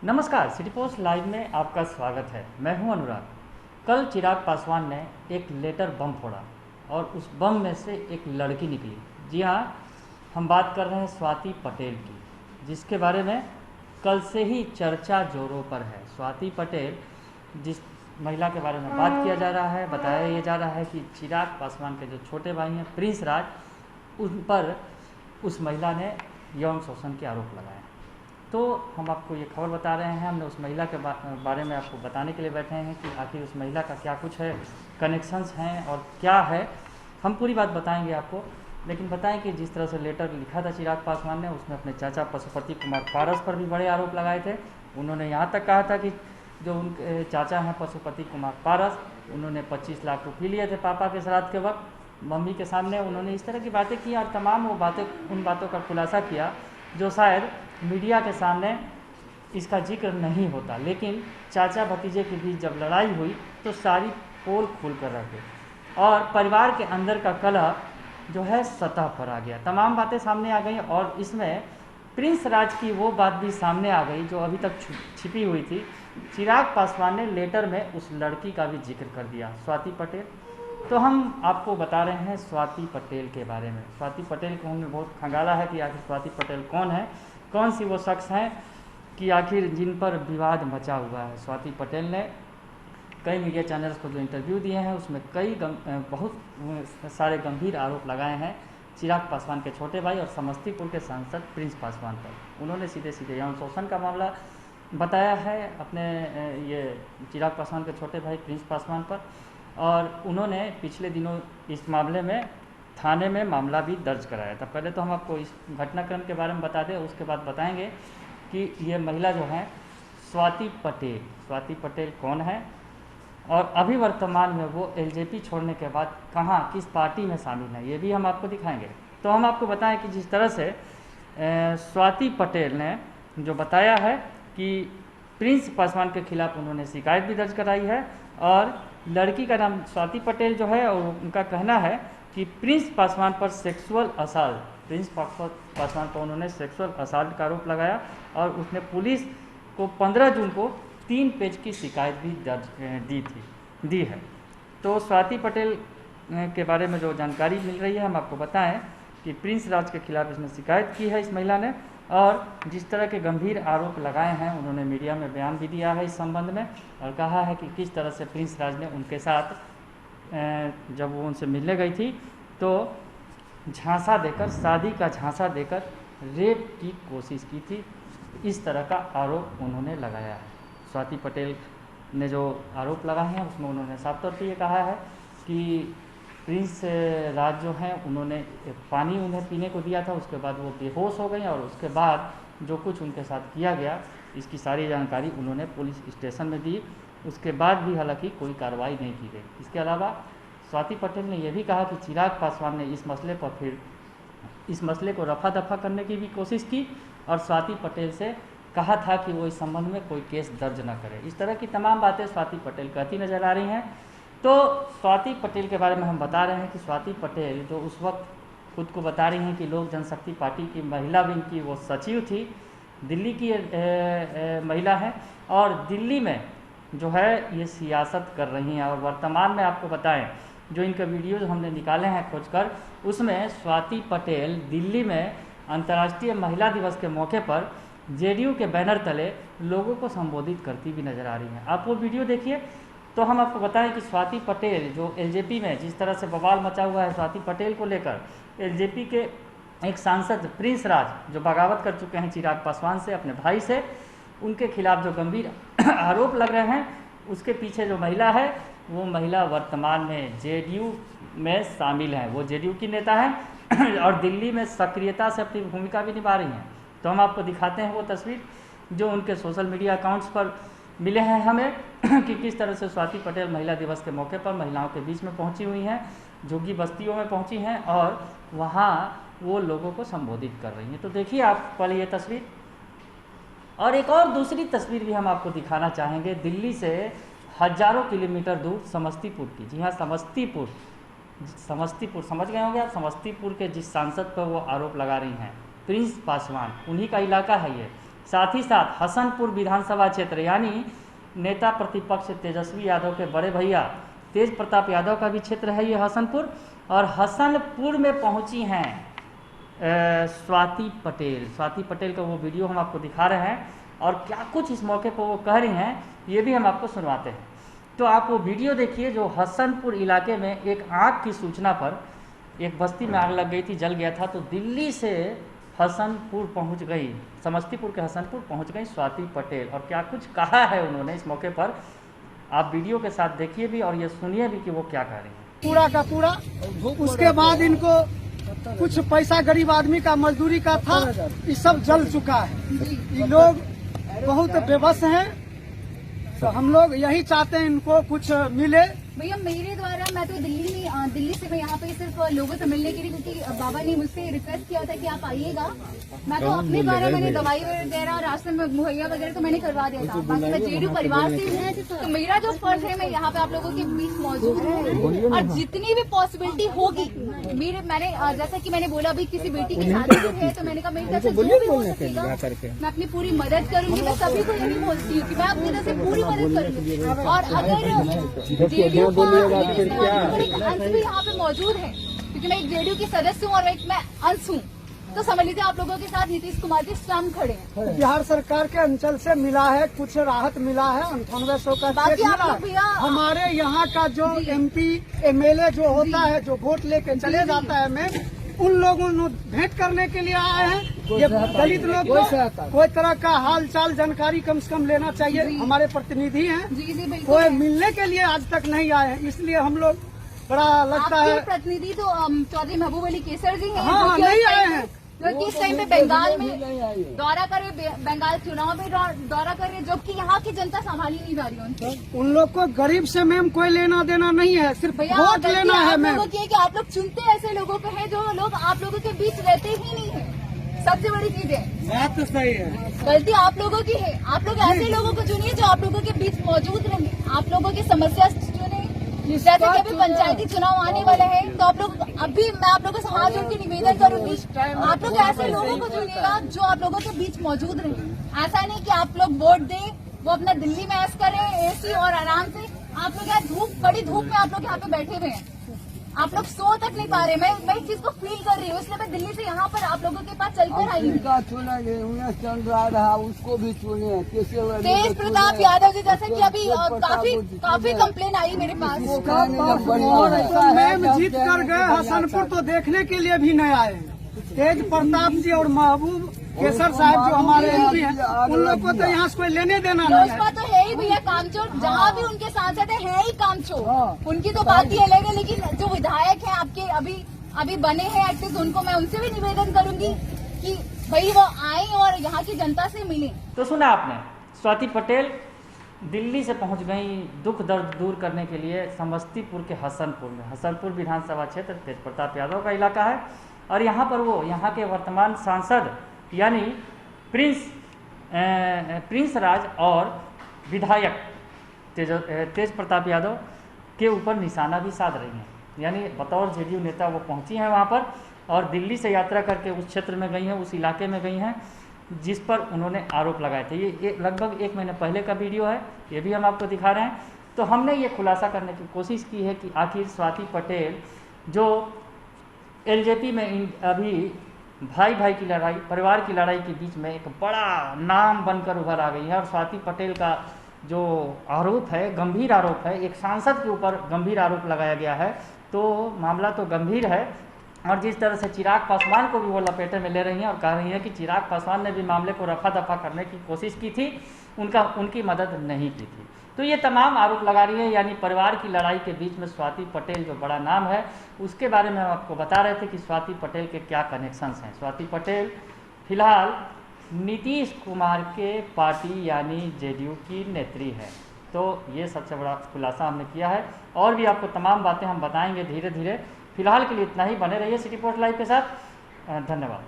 नमस्कार, city post live में आपका स्वागत है। मैं हूं अनुराग। कल चिराग पासवान ने एक लेटर बम फोड़ा और उस बम में से एक लड़की निकली। जी हाँ, हम बात कर रहे हैं स्वाति पटेल की, जिसके बारे में कल से ही चर्चा जोरों पर है। स्वाति पटेल, जिस महिला के बारे में बात किया जा रहा है, बताया ये जा रहा है कि चिराग पासवान के जो छोटे भाई हैं प्रिंस राज, उन पर उस महिला ने यौन शोषण के आरोप लगाए। तो हम आपको ये खबर बता रहे हैं। हमने उस महिला के बारे में आपको बताने के लिए बैठे हैं कि आखिर उस महिला का क्या कुछ है, कनेक्शंस हैं और क्या है। हम पूरी बात बताएंगे आपको, लेकिन बताएं कि जिस तरह से लेटर लिखा था चिराग पासवान ने, उसमें अपने चाचा पशुपति कुमार पारस पर भी बड़े आरोप लगाए थे। उन्होंने यहाँ तक कहा था कि जो उनके चाचा हैं पशुपति कुमार पारस, उन्होंने 25 लाख रुपये लिए थे पापा के श्राद्ध के वक्त। मम्मी के सामने उन्होंने इस तरह की बातें की और तमाम वो बातें, उन बातों का खुलासा किया जो शायद मीडिया के सामने इसका जिक्र नहीं होता। लेकिन चाचा भतीजे के बीच जब लड़ाई हुई तो सारी पोल खुल कर रह गई और परिवार के अंदर का कलह जो है सतह पर आ गया। तमाम बातें सामने आ गई और इसमें प्रिंस राज की वो बात भी सामने आ गई जो अभी तक छिपी हुई थी। चिराग पासवान ने लेटर में उस लड़की का भी जिक्र कर दिया, स्वाति पटेल। तो हम आपको बता रहे हैं स्वाति पटेल के बारे में। स्वाति पटेल को हमने बहुत खंगाला है कि आखिर स्वाति पटेल कौन है, कौन सी वो शख्स हैं कि आखिर जिन पर विवाद मचा हुआ है। स्वाति पटेल ने कई मीडिया चैनल्स को जो इंटरव्यू दिए हैं उसमें बहुत सारे गंभीर आरोप लगाए हैं चिराग पासवान के छोटे भाई और समस्तीपुर के सांसद प्रिंस पासवान पर। उन्होंने सीधे सीधे यौन शोषण का मामला बताया है अपने ये चिराग पासवान के छोटे भाई प्रिंस पासवान पर, और उन्होंने पिछले दिनों इस मामले में थाने में मामला भी दर्ज कराया था। पहले तो हम आपको इस घटनाक्रम के बारे में बता दें, उसके बाद बताएंगे कि ये महिला जो है स्वाति पटेल कौन है और अभी वर्तमान में वो एलजेपी छोड़ने के बाद कहाँ किस पार्टी में शामिल है, ये भी हम आपको दिखाएंगे। तो हम आपको बताएं कि जिस तरह से स्वाति पटेल ने जो बताया है कि प्रिंस पासवान के खिलाफ उन्होंने शिकायत भी दर्ज कराई है और लड़की का नाम स्वाति पटेल जो है, और उनका कहना है कि प्रिंस पासवान पर प्रिंस पासवान पर उन्होंने सेक्सुअल असाल्ट का आरोप लगाया और उसने पुलिस को 15 जून को 3 पेज की शिकायत भी दर्ज दी है। तो स्वाति पटेल के बारे में जो जानकारी मिल रही है हम आपको बताएं कि प्रिंस राज के खिलाफ इसने शिकायत की है इस महिला ने, और जिस तरह के गंभीर आरोप लगाए हैं उन्होंने मीडिया में बयान भी दिया है इस संबंध में और कहा है कि किस तरह से प्रिंस राज ने उनके साथ जब वो उनसे मिलने गई थी तो झांसा देकर, शादी का झांसा देकर रेप की कोशिश की थी। इस तरह का आरोप उन्होंने लगाया है। स्वाति पटेल ने जो आरोप लगाए हैं उसमें उन्होंने साफ तौर पर ये कहा है कि प्रिंस राज जो हैं उन्होंने पानी उन्हें पीने को दिया था, उसके बाद वो बेहोश हो गई और उसके बाद जो कुछ उनके साथ किया गया इसकी सारी जानकारी उन्होंने पुलिस स्टेशन में दी। उसके बाद भी हालांकि कोई कार्रवाई नहीं की गई। इसके अलावा स्वाति पटेल ने यह भी कहा कि चिराग पासवान ने इस मसले को रफा दफा करने की भी कोशिश की और स्वाति पटेल से कहा था कि वो इस संबंध में कोई केस दर्ज न करे। इस तरह की तमाम बातें स्वाति पटेल कहती नजर आ रही हैं। तो स्वाति पटेल के बारे में हम बता रहे हैं कि स्वाति पटेल जो उस वक्त खुद को बता रही हैं कि लोक जनशक्ति पार्टी की महिला विंग की वो सचिव थी, दिल्ली की महिला है और दिल्ली में जो है ये सियासत कर रही हैं। और वर्तमान में आपको बताएं जो इनके वीडियोज़ हमने निकाले हैं खोजकर, उसमें स्वाति पटेल दिल्ली में अंतर्राष्ट्रीय महिला दिवस के मौके पर जेडीयू के बैनर तले लोगों को संबोधित करती भी नजर आ रही हैं। आप वो वीडियो देखिए। तो हम आपको बताएं कि स्वाति पटेल जो एलजेपी में जिस तरह से बवाल मचा हुआ है स्वाति पटेल को लेकर, एलजेपी के एक सांसद प्रिंस राज जो बगावत कर चुके हैं चिराग पासवान से, अपने भाई से, उनके खिलाफ जो गंभीर आरोप लग रहे हैं, उसके पीछे जो महिला है वो महिला वर्तमान में जेडीयू में शामिल है। वो जेडीयू की नेता है और दिल्ली में सक्रियता से अपनी भूमिका भी निभा रही हैं। तो हम आपको दिखाते हैं वो तस्वीर जो उनके सोशल मीडिया अकाउंट्स पर मिले हैं हमें कि किस तरह से स्वाति पटेल महिला दिवस के मौके पर महिलाओं के बीच में पहुंची हुई हैं, झुग्गी बस्तियों में पहुंची हैं और वहां वो लोगों को संबोधित कर रही हैं। तो देखिए आप पहले ये तस्वीर, और एक और दूसरी तस्वीर भी हम आपको दिखाना चाहेंगे दिल्ली से हजारों किलोमीटर दूर समस्तीपुर की। जी हाँ, समस्तीपुर समझ गए होंगे आप। समस्तीपुर के जिस सांसद पर वो आरोप लगा रही हैं प्रिंस पासवान, उन्हीं का इलाका है ये। साथ ही साथ हसनपुर विधानसभा क्षेत्र यानी नेता प्रतिपक्ष तेजस्वी यादव के बड़े भैया तेज प्रताप यादव का भी क्षेत्र है ये हसनपुर। और हसनपुर में पहुंची हैं स्वाति पटेल। स्वाति पटेल का वो वीडियो हम आपको दिखा रहे हैं और क्या कुछ इस मौके पर वो कह रही हैं ये भी हम आपको सुनवाते हैं। तो आप वो वीडियो देखिए जो हसनपुर इलाके में एक आग की सूचना पर, एक बस्ती में आग लग गई थी, जल गया था, तो दिल्ली से हसनपुर पहुंच गई, समस्तीपुर के हसनपुर पहुंच गई स्वाति पटेल और क्या कुछ कहा है उन्होंने इस मौके पर। आप वीडियो के साथ देखिए भी और ये सुनिए भी कि वो क्या कह रही हैं। पूरा का पूरा, उसके बाद इनको कुछ पैसा गरीब आदमी का मजदूरी का था, ये सब जल चुका है। ये लोग बहुत बेबस हैं, तो हम लोग यही चाहते हैं इनको कुछ मिले। भैया मेरे द्वारा मैं तो दिल्ली से मैं यहाँ पे सिर्फ लोगों से मिलने के लिए, क्योंकि बाबा ने मुझसे रिक्वेस्ट किया था कि आप आइएगा। मैं तो अपने द्वारा मैंने दवाई वगैरह राशन में मुहैया वगैरह तो मैंने करवा दिया था। बाकी मैं जेडीयू परिवार से हूँ, तो मेरा जो फर्ज है मैं यहाँ पे आप लोगों के बीच मौजूद हूँ और जितनी भी पॉसिबिलिटी होगी मैंने जैसा कि मैंने बोला अभी किसी बेटी की शादी है तो मैंने कहा मेरी तरफ से जो भी हो सकेगा मैं अपनी पूरी मदद करूंगी। मैं सभी को यही बोलती हूँ कि मैं अपनी तरफ से पूरी मदद करूंगी। और अगर जेडीयू अंश भी यहाँ पे मौजूद है, क्योंकि मैं एक जेडीयू की सदस्य हूँ और एक मैं अंश हूँ, तो समझ लीजिए आप लोगों के साथ नीतीश कुमार जी स्वयं खड़े हैं। बिहार सरकार के अंचल से मिला है, कुछ राहत मिला है, 9800 का चेक मिला है। हमारे यहाँ का जो MP MLA जो होता है, जो वोट लेके चले जाता है, मैं उन लोगों ने भेंट करने के लिए आए हैं। ये दलित लोग को कोई तरह का हाल चाल जानकारी कम से कम लेना चाहिए। हमारे प्रतिनिधि हैं, कोई मिलने के लिए आज तक नहीं आए हैं, इसलिए हम लोग बड़ा लगता है। प्रतिनिधि तो चौधरी महबूब अली केसर जी हैं, हाँ, नहीं आए हैं, क्योंकि इस टाइम पे बंगाल में दौरा करे, बंगाल चुनाव में दौरा करे, जबकि यहाँ की जनता संभाली नहीं जा रही है उनसे। उन लोग को गरीब से मैम कोई लेना देना नहीं है, सिर्फ वोट लेना है मैम। कि आप लोग चुनते ऐसे लोगों को हैं जो लोग आप लोगों के बीच रहते ही नहीं है। सबसे बड़ी चीज है, बात तो सही है, गलती आप लोगों की है। आप लोग ऐसे लोगों को चुनिए जो आप लोगों के बीच मौजूद रहेंगे, आप लोगों की समस्या चुने। जैसे कि अभी पंचायती चुनाव आने वाले हैं, तो आप लोग अभी मैं आप लोगों से हाथ जोड़ के निवेदन करूंगी, आप लोग ऐसे लोगों को चुनिएगा जो आप लोगों के बीच मौजूद रहे। ऐसा नहीं कि आप लोग वोट दें, वो अपना दिल्ली में ऐश करें AC और आराम से। आप लोग यहाँ बड़ी धूप में आप लोग यहाँ पे बैठे हुए हैं, आप लोग सो तक नहीं पा रहे। मैं इस चीज को फील कर रही हूँ, इसलिए मैं दिल्ली से यहाँ पर आप लोगों के पास चलकर आई हूँ। चल रहा है उसको भी चुने। तेज प्रताप यादव जी, जैसे कि अभी काफी कंप्लेन आई मेरे पास। मैम जीत कर गए हसनपुर, तो देखने के लिए भी नहीं आए। तेज प्रताप जी और महबूब केसर साहब जो हमारे MP हैं, उन लोग को तो यहाँ से कोई लेने देना नहीं है। तो है ही भैया कामचोर, जहाँ भी उनके सांसद है ही कामचोर। उनकी तो बात ही अलग है, लेकिन जो विधायक हैं आपके अभी बने हैं एक्टिव, उनको मैं उनसे भी निवेदन करूंगी कि भाई वो आए और यहाँ की जनता से मिले। तो सुना आपने, स्वाति पटेल दिल्ली से पहुंच गई दुख दर्द दूर करने के लिए समस्तीपुर के हसनपुर में। हसनपुर विधानसभा क्षेत्र तेज प्रताप यादव का इलाका है और यहाँ पर वो यहाँ के वर्तमान सांसद यानी प्रिंस राज और विधायक तेज प्रताप यादव के ऊपर निशाना भी साध रही हैं। यानी बतौर जेडीयू नेता वो पहुंची हैं वहाँ पर और दिल्ली से यात्रा करके उस क्षेत्र में गई हैं, उस इलाके में गई हैं जिस पर उन्होंने आरोप लगाए थे। ये लगभग 1 महीने पहले का वीडियो है, ये भी हम आपको दिखा रहे हैं। तो हमने ये खुलासा करने की कोशिश की है कि आखिर स्वाति पटेल जो LJP में अभी भाई की लड़ाई, परिवार की लड़ाई के बीच में एक बड़ा नाम बनकर उभर आ गई है और स्वाति पटेल का जो आरोप है, गंभीर आरोप है, एक सांसद के ऊपर गंभीर आरोप लगाया गया है, तो मामला तो गंभीर है। और जिस तरह से चिराग पासवान को भी वो लपेटे में ले रही हैं और कह रही हैं कि चिराग पासवान ने भी मामले को रफा दफा करने की कोशिश की थी, उनकी मदद नहीं की थी। तो ये तमाम आरोप लगा रही है। यानी परिवार की लड़ाई के बीच में स्वाति पटेल जो बड़ा नाम है, उसके बारे में हम आपको बता रहे थे कि स्वाति पटेल के क्या कनेक्शंस हैं। स्वाति पटेल फिलहाल नीतीश कुमार के पार्टी यानी जेडीयू की नेत्री है। तो ये सबसे बड़ा खुलासा हमने किया है और भी आपको तमाम बातें हम बताएंगे धीरे धीरे। फिलहाल के लिए इतना ही, बने रहिए सिटी पोस्ट लाइव के साथ। धन्यवाद।